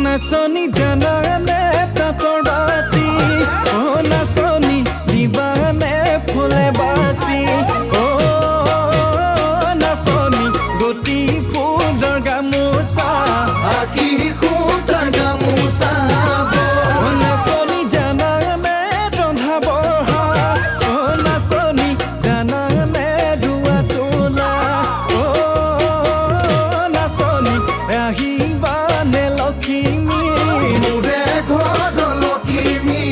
নাচনি জানানে তাঁতৰ বাতি ও নাচনি দিবানে ফুলে বাচি ও নাচনি গতি ফুলৰ গামোচা আকি খুঁটাৰ গামোচা ও নাচনি জানানে ৰন্ধা বঢ়া ও নাচনি জানানে ধোৱা তোলা ও নাচনি আহিবানে লখিমী মোৰে ঘৰ লখিমী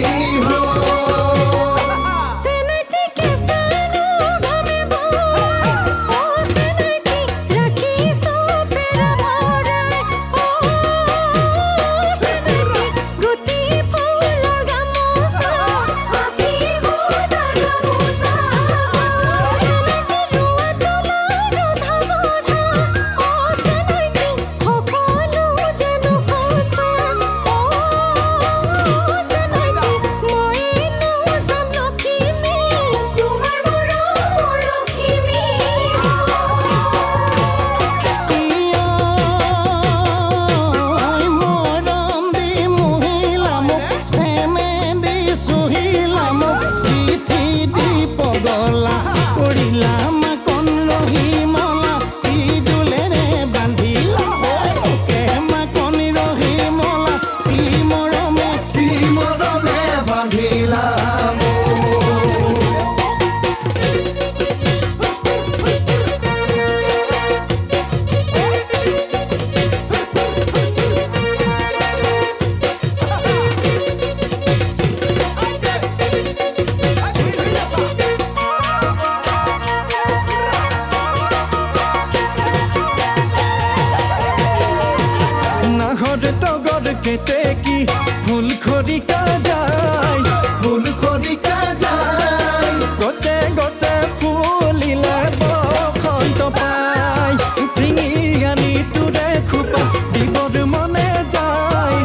কেতেকী ফুল খৰিকা যায় ফুল খৰিকা যায় গছে গছে ফুলিলে বসন্ত পায় চিঙি আনি তোৰে খোপা দিবৰ মনে যায়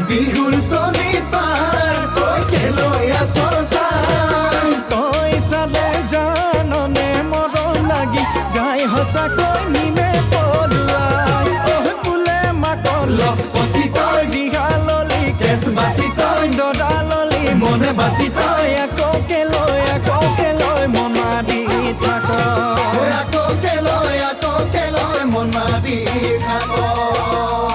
বিহুৰ তলি পাৰ তই কেলৈ আছ চাই তই চালে জাননে মৰম লাগি যায় সঁচাকৈ নিমে পলুৱাই ফুলে মাকৰ লছ পচি তই দিঘাললি কেছ বাচি তই দৰাললি মনে বাচি তই আকৌ কেলৈ মন মাৰি থাক আকৌ কেলৈ মন মাৰি থাক